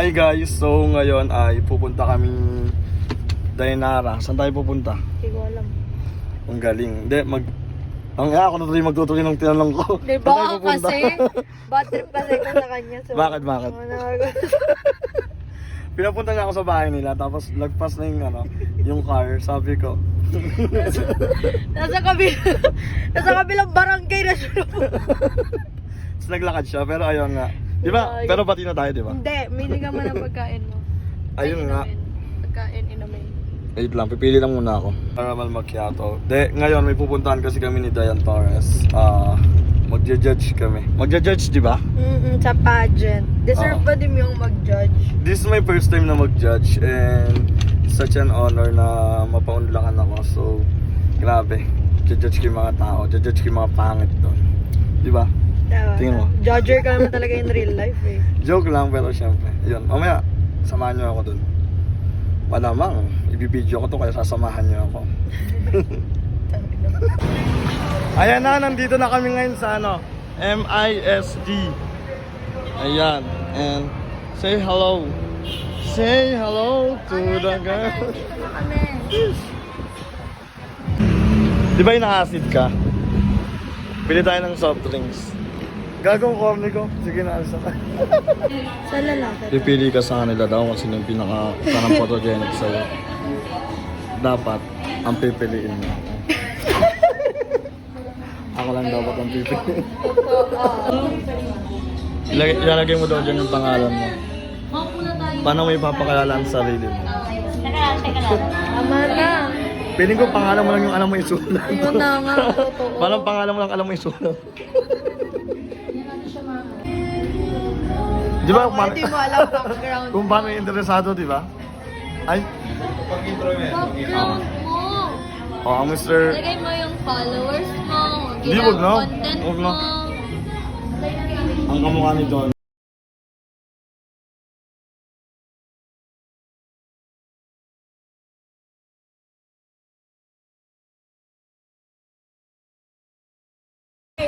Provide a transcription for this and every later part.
Hi guys, so ngayon ay pupunta kami Dayanara. Saan tayo pupunta? Hindi ko alam. Ang galing. Hindi, ako na tuloy magtutuloy ng tinanong ko. Di ba kasi? Bad trip kasi ko sa kanya. So, Bakit? Pinapunta niya ako sa bahay nila, tapos lagpas na yung car, sabi ko. nasa kabilang barangay na siya. Tapos naglakad siya, pero ayun nga. Di ba? Pero bati na tayo, di ba? Hindi, mili ka man ang pagkain mo. Ayun nga. Pagkain, inumin. Wait lang, pipili lang muna ako. Caramel macchiato. Ngayon may pupuntahan kasi kami ni Dayan Torres. Magja-judge kami. Magja-judge, di ba? Sa pageant. Deserve pa din yung mag-judge. This is my first time na mag-judge and such an honor na mapaunlakan ako. So, grabe. Judge ko yung mga tao. Judge ko yung mga pangit doon. Di ba? Tingin mo. Judger ka naman talaga in real life eh. Joke lang, pero syempre. Yun, mamaya, samahan nyo ako doon. Malamang, ibibideo ko to kaya sasamahan nyo ako. Ayan na, nandito na kami ngayon sa MISD. Ayan, and say hello. Say hello to the girl. Di ba inaasid ka? Pili tayo ng soft drinks. Gagawin corny ko. Sige na, alsa ka. Sa lalaki. Pipili ka sa kanila daw kung sino yung parang photogenic sa'yo. Dapat, ang pipiliin mo. Ako lang dapat ang pipiliin. Ilalagay mo daw dyan yung pangalan mo. Paano mo ipapakilala ang sarili mo? Teka lang. Tama na. Piling ko pangalan mo lang yung alam mo isulat. Ayun na nga. Totoo. Parang pangalan mo lang alam mo isulat. Di ba? Hindi mo alam background. Kung paano yung interesado, di ba? Ay, Background mo. ang Mr. Lagay mo yung followers mo. Di, wag na. Content Wag mo. na. Ang kamukha ni Don.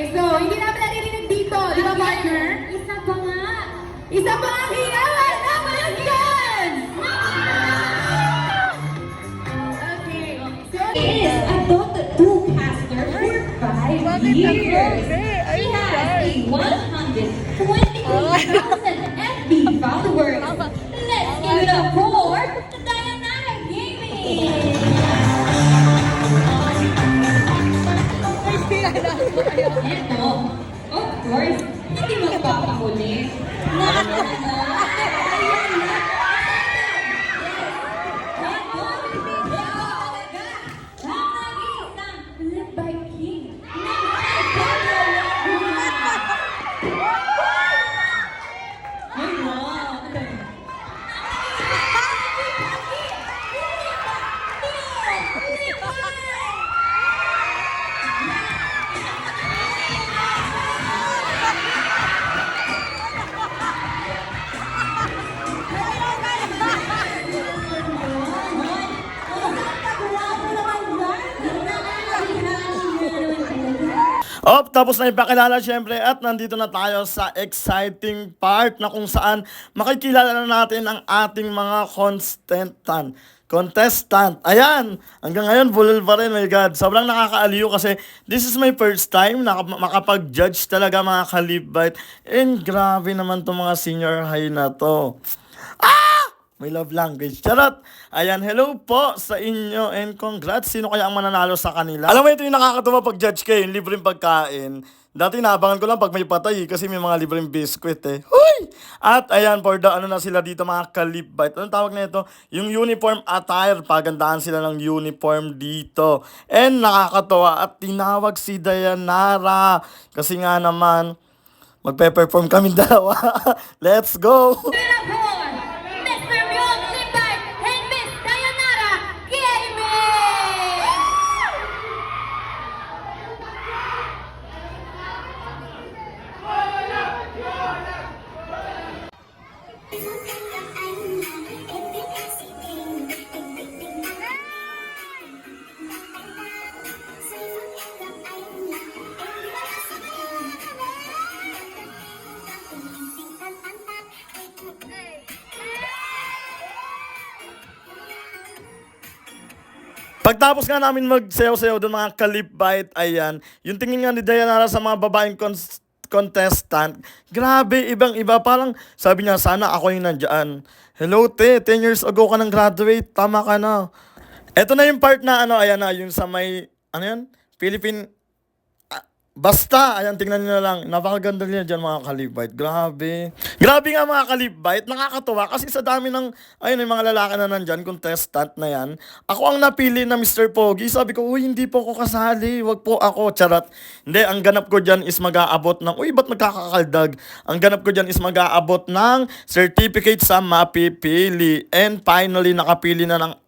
So, hindi namin naririnig dito, di ba partner? Isa pa nga. Isa pa nga hiyawan naman yan! Okay, so is a Dota 2 caster for 5 years. She has a 121,000 FB followers. Let's give it up for Dayanara Gaming! Ito, of course, hindi magpapahuli. Tapos na ipakilala syempre at nandito na tayo sa exciting part na kung saan makikilala na natin ang ating mga contestant. Ayan! Hanggang ngayon, bulol pa rin, my God. Sobrang nakakaaliw kasi this is my first time na makapag-judge talaga mga kalibite. And grabe naman itong mga senior high na to. May love language. Charot! Ayan, hello po sa inyo and congrats. Sino kaya ang mananalo sa kanila? Alam mo, ito yung nakakatuwa pag-judge kayo, yung libreng pagkain. Dati naabangan ko lang pag may patay kasi may mga libreng biskwit eh. Huy! At ayan, for the na sila dito mga kalibite. Anong tawag na ito? Yung uniform attire. Pagandahan sila ng uniform dito. And nakakatuwa at tinawag si Dayanara. Kasi nga naman, magpe-perform kami dalawa. Let's go! Hey! Pagtapos nga namin magsayaw-sayaw doon mga kalipbite, ayan, yung tingin nga ni Dayanara sa mga babaeng contestant, grabe, ibang-iba. Parang sabi niya, sana ako yung nandyan. Hello, te, 10 years ago ka nang graduate, tama ka na. Eto na yung part na ano, ayan na, yung sa may, ano yan? Philippine, basta, ayan, tingnan nyo na lang. Napakaganda niya dyan mga kalibite. Grabe. Grabe nga mga kalibite. Nakakatuwa kasi sa dami ng, ayun, yung mga lalaki na nandyan, contestant na yan. Ako ang napili na Mr. Pogi. Sabi ko, uy, hindi po ako kasali. Wag po ako. Charot. Hindi, ang ganap ko dyan is mag-aabot ng, uy, ba't nagkakakaldag? Ang ganap ko dyan is mag-aabot ng certificate sa mapipili. And finally, nakapili na ng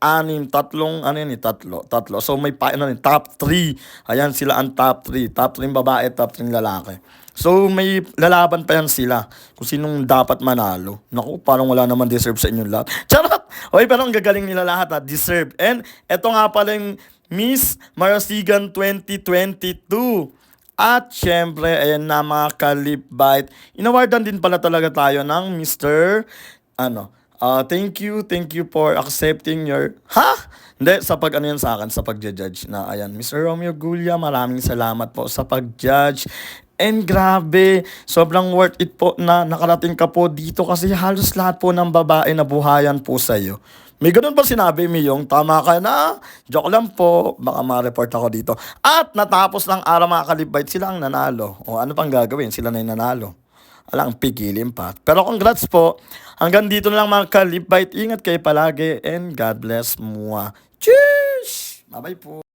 tatlong, ano yun, tatlo. So may top 3. Ayan, sila ang top 3. Top 3 babae, top 3 lalaki. So may lalaban pa yan sila kung sinong dapat manalo. Naku, parang wala naman deserve sa inyong lahat. Charot! Okay, pero ang gagaling nila lahat ha, deserve. And eto nga pala yung Miss Marasigan 2022. At syempre, ayan na mga kalipbite. Inawardan din pala talaga tayo ng Mr. Thank you for accepting your... Ha? Hindi, sa ano yan sa akin, sa pag-judge na, ayan, Mr. Romeo Gulia, maraming salamat po sa pag-judge. And grabe, sobrang worth it po na nakarating ka po dito kasi halos lahat po ng babae na buhayan po sa'yo. May ganun ba sinabi, Miyong? Tama ka na? Joke lang po. Baka ma-report ako dito. At natapos ng araw mga kalibite, sila ang nanalo. O ano pang gagawin? Sila na yung nanalo. Alang pigilin pa. Pero congrats po. Hanggang dito na lang mga kalibite. Ingat kayo palagi and God bless mua. Cheers! Bye-bye po.